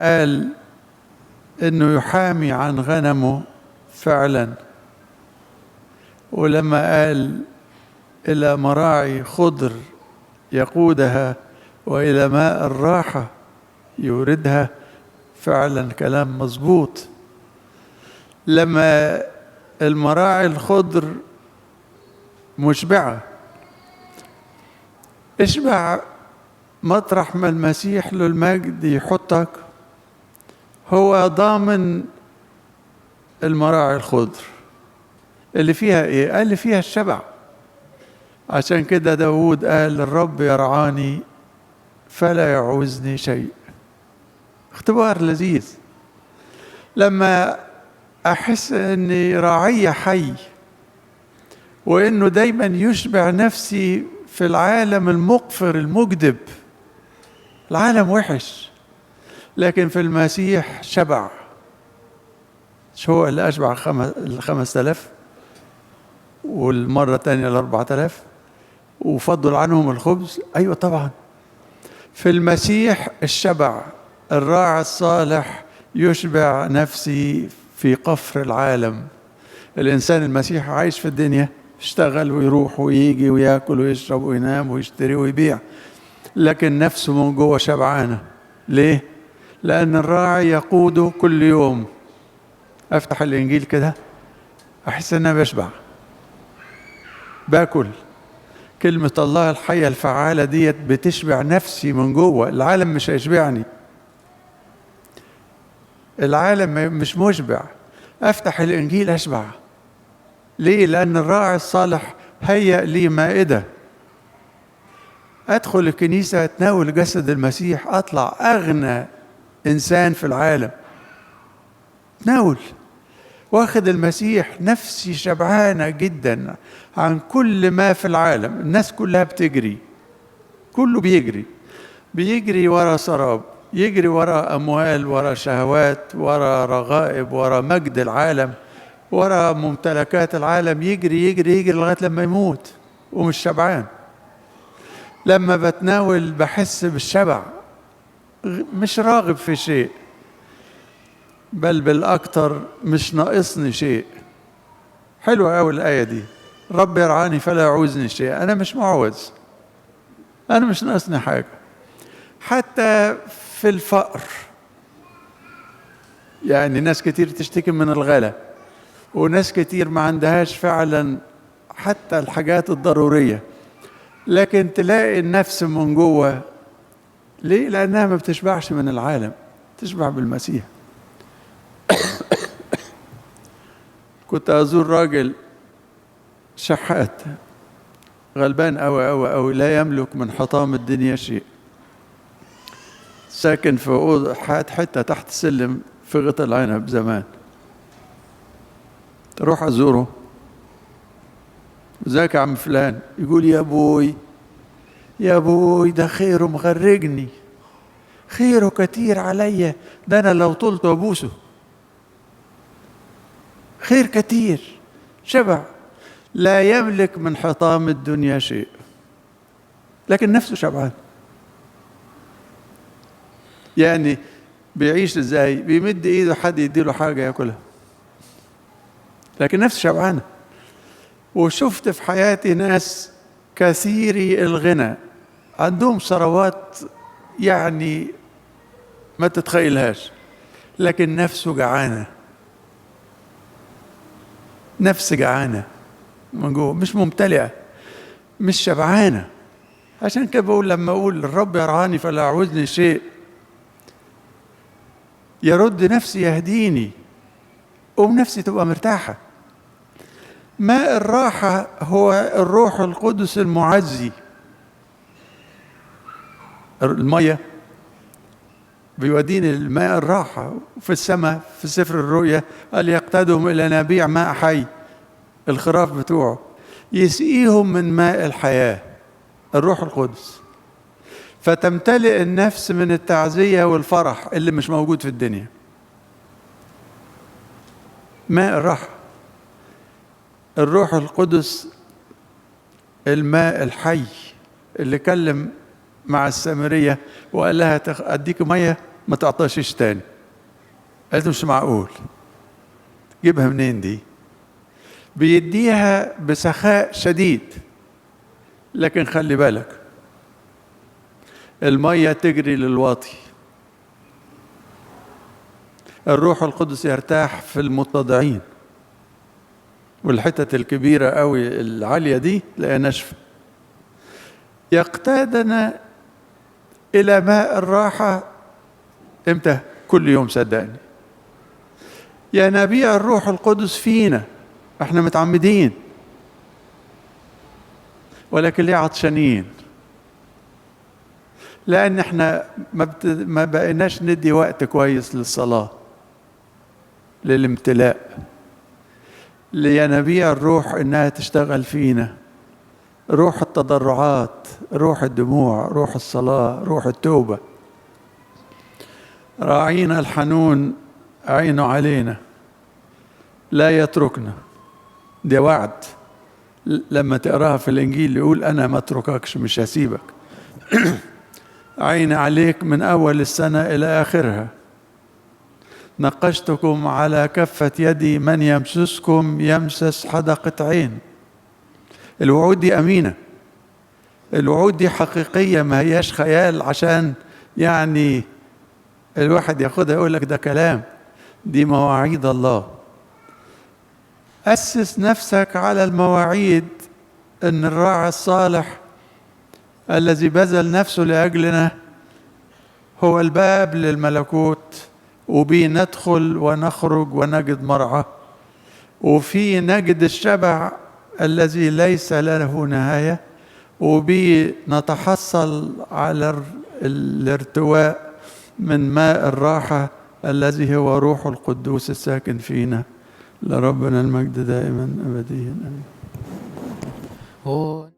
قال إنه يحامي عن غنمه فعلا، ولما قال إلى مراعي خضر يقودها وإلى ماء الراحة يوردها، فعلا كلام مظبوط. لما المراعي الخضر مشبعة، اشبع مطرح ما المسيح له المجد يحطك، هو ضامن المراعي الخضر اللي فيها ايه؟ قال اللي فيها الشبع. عشان كده داود قال الرب يرعاني فلا يعوزني شيء. اختبار لذيذ لما احس اني راعي حي، وانه دايما يشبع نفسي في العالم المقفر المكذب. العالم وحش، لكن في المسيح شبع. شو هو اللي اشبع 5000 والمرة الثانية 4000 وفضل عنهم الخبز؟ أيوة طبعا، في المسيح الشبع. الراعي الصالح يشبع نفسي في قفر العالم. الإنسان المسيحي عايش في الدنيا، يشتغل ويروح ويجي ويأكل ويشرب وينام ويشتري ويبيع، لكن نفسه من جوه شبعانة. ليه؟ لأن الراعي يقوده كل يوم. أفتح الإنجيل كده أحس أن أنا بشبع، باكل كلمة الله الحية الفعالة ديت بتشبع نفسي من جوه. العالم مش هيشبعني، العالم مش مشبع. أفتح الإنجيل أشبع. ليه؟ لأن الراعي الصالح هيأ لي مائدة. أدخل الكنيسة أتناول جسد المسيح، أطلع أغنى إنسان في العالم. تناول واخد المسيح، نفسي شبعانة جدا عن كل ما في العالم. الناس كلها بتجري، كله بيجري ورا سراب، يجري ورا أموال، ورا شهوات، ورا رغائب، ورا مجد العالم، ورا ممتلكات العالم. يجري لغاية لما يموت ومش شبعان. لما بتناول بحس بالشبع، مش راغب في شيء، بل بالأكثر مش ناقصني شيء. حلوة أوي الآية دي، رب يرعاني فلا يعوزني شيء. أنا مش معوز، أنا مش ناقصني حاجة. حتى في الفقر، يعني ناس كتير تشتكي من الغلا، وناس كتير ما عندهاش فعلا حتى الحاجات الضرورية، لكن تلاقي النفس من جوه. ليه؟ لأنها ما بتشبعش من العالم، تشبع بالمسيح. كنت أزور راجل شحات غلبان أوي أوي أوي، لا يملك من حطام الدنيا شيء، ساكن في أوضة حتة تحت السلم في غطى العنب زمان. تروح أزوره، ازيك يا عم فلان؟ يقول يا ابوي ده خيره مغرقني، خيره كتير عليا، ده انا لو طلت ابوسه. خير كتير، شبع، لا يملك من حطام الدنيا شيء، لكن نفسه شبعان. يعني بيعيش ازاي؟ بيمد ايده حد يديله حاجة ياكلها، لكن نفسه شبعانة. وشفت في حياتي ناس كثيري الغنى، عندهم ثروات يعني ما تتخيلهاش، لكن نفسه جعانة، نفس جعانة من جوه، مش ممتلئة، مش شبعانة. عشان كده بقول، لما أقول الرب يرعاني فلا يعوزني شيء، يرد نفسي، يهديني، نفسي تبقى مرتاحة. ماء الراحة هو الروح القدس المعزي. المية بيوديني الماء الراحة في السماء. في سفر الرؤيا قال يقتادهم إلى نبيع ماء حي، الخراف بتوعه يسقيهم من ماء الحياة، الروح القدس، فتمتلئ النفس من التعزية والفرح اللي مش موجود في الدنيا. ماء الراحة، الروح القدس، الماء الحي اللي كلم مع السامرية وقال لها أديك مية ما تعطشيش تاني. قالت مش معقول، جيبها منين دي؟ بيديها بسخاء شديد، لكن خلي بالك المية تجري للواطي. الروح القدس يرتاح في المتضعين، والحتت الكبيرة قوي العالية دي تلاقيها ناشفة. يقتادنا إلى ماء الراحة إمتى؟ كل يوم صدقني. ينابيع الروح القدس فينا، احنا متعمدين، ولكن ليه عطشانين؟ لأن احنا ما بقيناش ندي وقت كويس للصلاة، للامتلاء، لينابيع الروح إنها تشتغل فينا. روح التضرعات، روح الدموع، روح الصلاة، روح التوبة. راعينا الحنون عينه علينا لا يتركنا، دي وعد. لما تقراها في الإنجيل يقول أنا ما أترككش، مش هسيبك. عيني عليك من أول السنة إلى آخرها. نقشتكم على كفة يدي، من يمسسكم يمسس حدقة عين. الوعود دي أمينة، الوعود دي حقيقية، ما هياش خيال عشان يعني الواحد ياخدها يقول لك ده كلام. دي مواعيد الله. أسس نفسك على المواعيد، إن الراعي الصالح الذي بذل نفسه لأجلنا هو الباب للملكوت، وبيه ندخل ونخرج ونجد مرعى، وفيه نجد الشبع الذي ليس له نهاية، وبيه نتحصل على الارتواء من ماء الراحة الذي هو روح القدوس الساكن فينا. لربنا المجد دائما أبديا آمين.